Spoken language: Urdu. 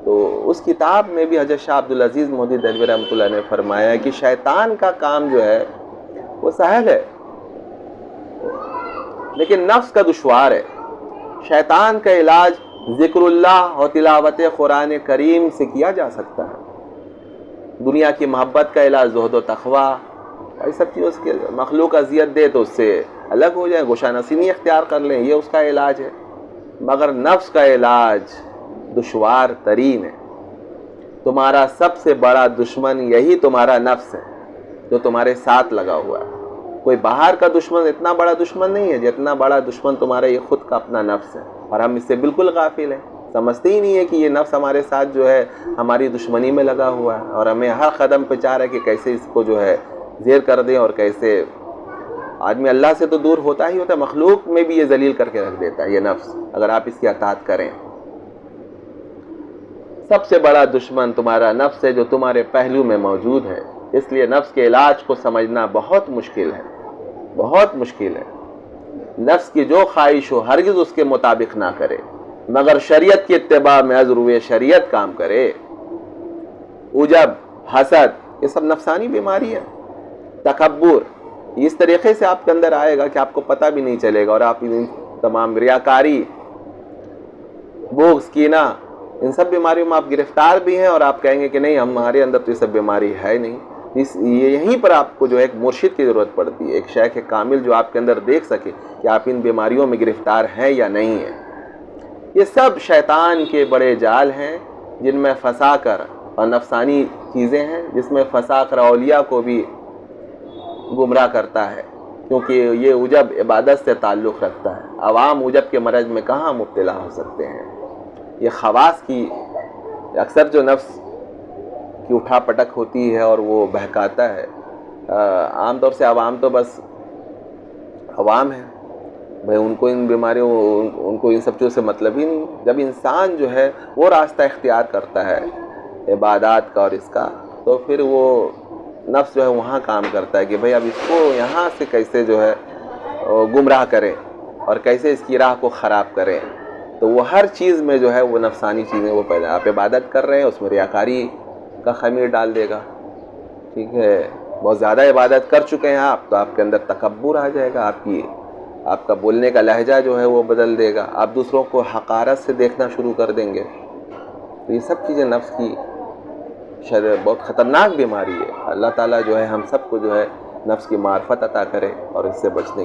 تو اس کتاب میں بھی حضرت شاہ عبدالعزیز مودودی دہلوی رحمۃ اللہ نے فرمایا ہے کہ شیطان کا کام جو ہے وہ سہل ہے لیکن نفس کا دشوار ہے. شیطان کا علاج ذکر اللہ اور تلاوت قرآن کریم سے کیا جا سکتا ہے. دنیا کی محبت کا علاج زہد و تقویٰ، یہ سب چیزوں سے مخلوق اذیت دے تو اس سے الگ ہو جائیں، گوشہ نشینی اختیار کر لیں، یہ اس کا علاج ہے. مگر نفس کا علاج دشوار ترین ہے. تمہارا سب سے بڑا دشمن یہی تمہارا نفس ہے جو تمہارے ساتھ لگا ہوا ہے. کوئی باہر کا دشمن اتنا بڑا دشمن نہیں ہے جتنا بڑا دشمن تمہارا یہ خود کا اپنا نفس ہے. اور ہم اس سے بالکل غافل ہیں، سمجھتے ہی نہیں ہے کہ یہ نفس ہمارے ساتھ جو ہے ہماری دشمنی میں لگا ہوا ہے، اور ہمیں ہر قدم پہ چاہ رہا ہے کہ کیسے اس کو جو ہے زیر کر دیں. اور کیسے آدمی اللہ سے تو دور ہوتا ہی ہوتا ہے، مخلوق میں بھی یہ ذلیل کر کے رکھ دیتا ہے یہ نفس اگر آپ اس کی اطاعت کریں. سب سے بڑا دشمن تمہارا نفس ہے جو تمہارے پہلو میں موجود ہے. اس لیے نفس کے علاج کو سمجھنا بہت مشکل ہے، بہت مشکل ہے. نفس کی جو خواہش ہو ہرگز اس کے مطابق نہ کرے، مگر شریعت کی اتباع میں از روئے شریعت کام کرے. عجب، حسد، یہ سب نفسانی بیماری ہے. تکبر اس طریقے سے آپ کے اندر آئے گا کہ آپ کو پتہ بھی نہیں چلے گا، اور آپ ان تمام ریاکاری، بغض، کینہ، ان سب بیماریوں میں آپ گرفتار بھی ہیں، اور آپ کہیں گے کہ نہیں ہمارے اندر تو یہ سب بیماری ہے نہیں. یہیں پر آپ کو جو ہے ایک مرشد کی ضرورت پڑتی ہے، ایک شیخ کامل جو آپ کے اندر دیکھ سکے کہ آپ ان بیماریوں میں گرفتار ہیں یا نہیں ہیں. یہ سب شیطان کے بڑے جال ہیں جن میں پھنسا کر، اور نفسانی چیزیں ہیں جس میں پھنسا کر اولیاء کو بھی گمراہ کرتا ہے، کیونکہ یہ عجب عبادت سے تعلق رکھتا ہے. عوام عجب کے مرض میں کہاں مبتلا ہو سکتے ہیں. یہ خواص کی اکثر جو نفس کی اٹھا پٹک ہوتی ہے اور وہ بہکاتا ہے، عام طور سے عوام تو بس عوام ہیں بھائی، ان کو ان بیماریوں، ان کو ان سب چیزوں سے مطلب ہی نہیں. جب انسان جو ہے وہ راستہ اختیار کرتا ہے عبادات کا اور اس کا، تو پھر وہ نفس جو ہے وہاں کام کرتا ہے کہ بھائی اب اس کو یہاں سے کیسے جو ہے گمراہ کرے اور کیسے اس کی راہ کو خراب کرے. تو وہ ہر چیز میں جو ہے وہ نفسانی چیزیں وہ پیدا، آپ عبادت کر رہے ہیں اس میں ریاکاری کا خمیر ڈال دے گا. ٹھیک ہے، بہت زیادہ عبادت کر چکے ہیں آپ تو آپ کے اندر تکبر آ جائے گا، آپ کا بولنے کا لہجہ جو ہے وہ بدل دے گا، آپ دوسروں کو حقارت سے دیکھنا شروع کر دیں گے. تو یہ سب چیزیں نفس کی بہت خطرناک بیماری ہے. اللہ تعالیٰ جو ہے ہم سب کو جو ہے نفس کی معرفت عطا کرے اور اس سے بچنے کی